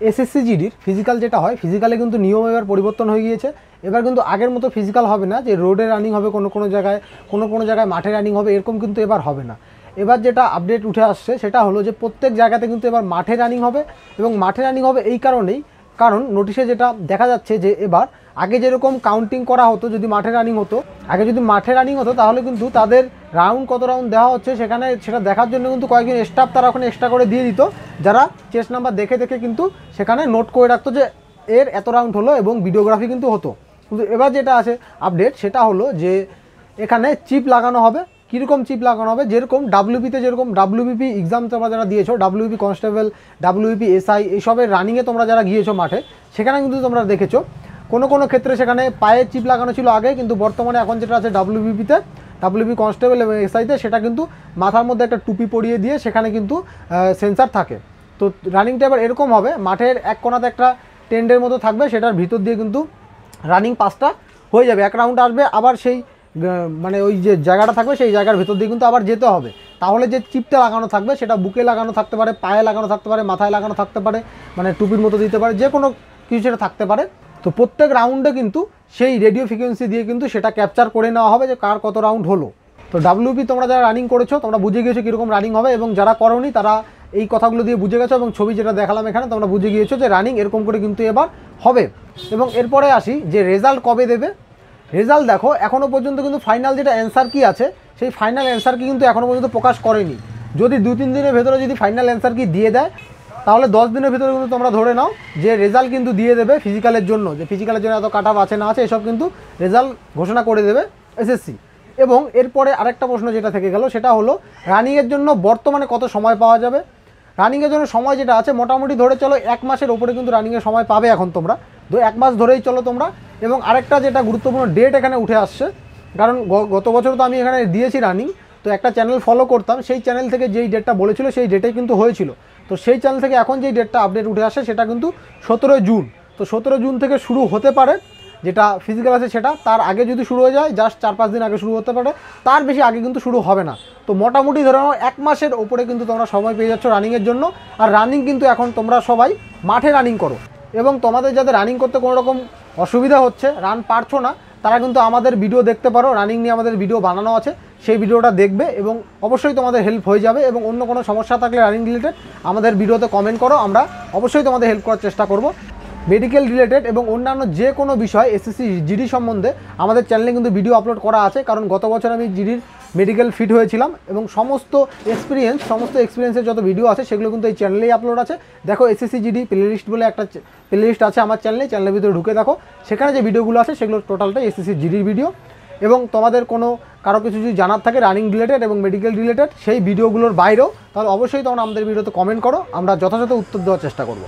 SSC জিডির physical যেটা হয়, ফিজিক্যালে কিন্তু নিয়ম এবার পরিবর্তন হয়ে গিয়েছে। এবার কিন্তু আগের মতো ফিজিক্যাল হবে না যে রোডে রানিং হবে, কোনো জায়গায় মাঠে রানিং হবে, এরকম কিন্তু এবার হবে না। এবার যেটা আপডেট উঠে আসছে সেটা হলো যে প্রত্যেক জায়গাতে কিন্তু এবার মাঠে রানিং হবে। এবং মাঠে রানিং হবে এই কারণেই, কারণ নোটিশে যেটা দেখা যাচ্ছে যে এবার আগে যেরকম কাউন্টিং করা হতো, যদি মাঠে রানিং হতো তাহলে কিন্তু তাদের রাউন্ড কত রাউন্ড দেওয়া হচ্ছে সেখানে সেটা দেখার জন্য কিন্তু কয়েকজন স্টাফ তারা ওখানে এক্সট্রা করে দিয়ে দিত, যারা চেস্ট নাম্বার দেখে কিন্তু সেখানে নোট করে রাখতো যে এর এত রাউন্ড হলো, এবং ভিডিওগ্রাফি কিন্তু হতো। কিন্তু এবার যেটা আছে আপডেট সেটা হলো যে এখানে চিপ লাগানো হবে। কীরকম চিপ লাগানো হবে, যেরকম ডাব্লিউপিতে যেরকম ডাব্লিউবিপি এক্সাম তোমরা যারা দিয়েছো, ডাব্লিউবিপি কনস্টেবল, ডাব্লিউবিপি এসআই, এইসবের রানিংয়ে তোমরা যারা গিয়েছো মাঠে, সেখানে কিন্তু তোমরা দেখেছো কোনো ক্ষেত্রে সেখানে পায়ে চিপ লাগানো ছিল আগে, কিন্তু বর্তমানে এখন যেটা আছে ডাব্লিউবিপিতে, ডাব্লিউবি কনস্টেবল এবং এসআইতে, সেটা কিন্তু মাথার মধ্যে একটা টুপি পরিয়ে দিয়ে সেখানে কিন্তু সেন্সার থাকে। তো রানিংটা এবার এরকম হবে, মাঠের এক কোণাতে একটা টেন্ডের মতো থাকবে, সেটার ভিতর দিয়ে কিন্তু রানিং পাসটা হয়ে যাবে। এক রাউন্ড আসবে, আবার সেই মানে ওই যে জায়গাটা থাকবে সেই জায়গার ভিতর দিয়ে কিন্তু আবার যেতে হবে। তাহলে যে চিপটা লাগানো থাকবে সেটা বুকে লাগানো থাকতে পারে, পায়ে লাগানো থাকতে পারে, মাথায় লাগানো থাকতে পারে, মানে টুপির মতো দিতে পারে, যে কোনো কিছু সেটা থাকতে পারে। তো প্রত্যেক রাউন্ডে কিন্তু সেই রেডিও ফ্রিকোয়েন্সি দিয়ে কিন্তু সেটা ক্যাপচার করে নেওয়া হবে যে কার কত রাউন্ড হলো। তো ডাব্লিউপি তোমরা যারা রানিং করেছো তোমরা বুঝে গিয়েছো কীরকম রানিং হবে, এবং যারা করোনি তারা এই কথাগুলো দিয়ে বুঝে গেছো, এবং ছবি যেটা দেখালাম এখানে তোমরা বুঝে গিয়েছো যে রানিং এরকম করে কিন্তু এবার হবে। এবং এরপরে আসি যে রেজাল্ট কবে দেবে। রেজাল্ট দেখো, এখনও পর্যন্ত কিন্তু ফাইনাল যেটা অ্যান্সার কি আছে, সেই ফাইনাল অ্যান্সার কি কিন্তু এখনও পর্যন্ত প্রকাশ করেনি। যদি 2-3 দিনের ভেতরে যদি ফাইনাল অ্যান্সার কি দিয়ে দেয়, তাহলে 10 দিনের ভিতরে কিন্তু তোমরা ধরে নাও যে রেজাল্ট কিন্তু দিয়ে দেবে ফিজিক্যালের জন্য, যে ফিজিক্যালের জন্য এত কাট অফ আছে না আছে এসব কিন্তু রেজাল্ট ঘোষণা করে দেবে এসএসসি। এবং এরপরে আরেকটা প্রশ্ন যেটা থেকে গেল সেটা হলো রানিংয়ের জন্য বর্তমানে কত সময় পাওয়া যাবে। রানিংয়ের জন্য সময় যেটা আছে মোটামুটি ধরে চলো 1 মাসের ওপরে কিন্তু রানিংয়ের সময় পাবে এখন তোমরা, 1 মাস ধরেই চলো তোমরা। এবং আরেকটা যেটা গুরুত্বপূর্ণ ডেট এখানে উঠে আসছে, কারণ গত বছর তো আমি এখানে দিয়েছি রানিং, তো একটা চ্যানেল ফলো করতাম, সেই চ্যানেল থেকে যেই ডেটটা বলেছিল সেই ডেটেই কিন্তু হয়েছিল। তো সেই চ্যানেল থেকে এখন যেই ডেটটা আপডেট উঠে আসে সেটা কিন্তু 17 জুন। তো 17 জুন থেকে শুরু হতে পারে যেটা ফিজিক্যাল আছে সেটা, তার আগে যদি শুরু হয়ে যায় জাস্ট 4-5 দিন আগে শুরু হতে পারে, তার বেশি আগে কিন্তু শুরু হবে না। তো মোটামুটি ধরে নাও 1 মাসের ওপরে কিন্তু তোমরা সময় পেয়ে যাচ্ছ রানিংয়ের জন্য। আর রানিং কিন্তু এখন তোমরা সবাই মাঠে রানিং করো, এবং তোমাদের যাদের রানিং করতে কোনো রকম অসুবিধা হচ্ছে, রান পারছো না, তারা কিন্তু আমাদের ভিডিও দেখতে পারো, রানিং নিয়ে আমাদের ভিডিও বানানো আছে, সেই ভিডিওটা দেখবে এবং অবশ্যই তোমাদের হেল্প হয়ে যাবে। এবং অন্য কোনো সমস্যা থাকলে রানিং রিলেটেড আমাদের ভিডিওতে কমেন্ট করো, আমরা অবশ্যই তোমাদের হেল্প করার চেষ্টা করব। মেডিকেল রিলেটেড এবং অন্যান্য যে কোনো বিষয় এসএসসি জিডি সম্বন্ধে আমাদের চ্যানেলে কিন্তু ভিডিও আপলোড করা আছে, কারণ গত বছর আমি জিডির মেডিকেল ফিট হয়েছিলাম, এবং সমস্ত এক্সপিরিয়েন্সের যত ভিডিও আছে সেগুলো কিন্তু এই চ্যানেলেই আপলোড আছে। দেখো এসএসসি জিডি প্লেলিস্ট বলে একটা প্লেলিস্ট আছে আমার চ্যানেলের ভিতরে ঢুকে দেখো, সেখানে যে ভিডিওগুলো আছে সেগুলো টোটালটাই এসএসসি জিডির ভিডিও। এবং তোমাদের কারো কিছু যদি জানার থাকে রানিং রিলেটেড এবং মেডিকেল রিলেটেড সেই ভিডিওগুলোর বাইরেও, তাহলে অবশ্যই তোমরা আমাদের ভিডিওতে কমেন্ট করো, আমরা যথাযথ উত্তর দেওয়ার চেষ্টা করব।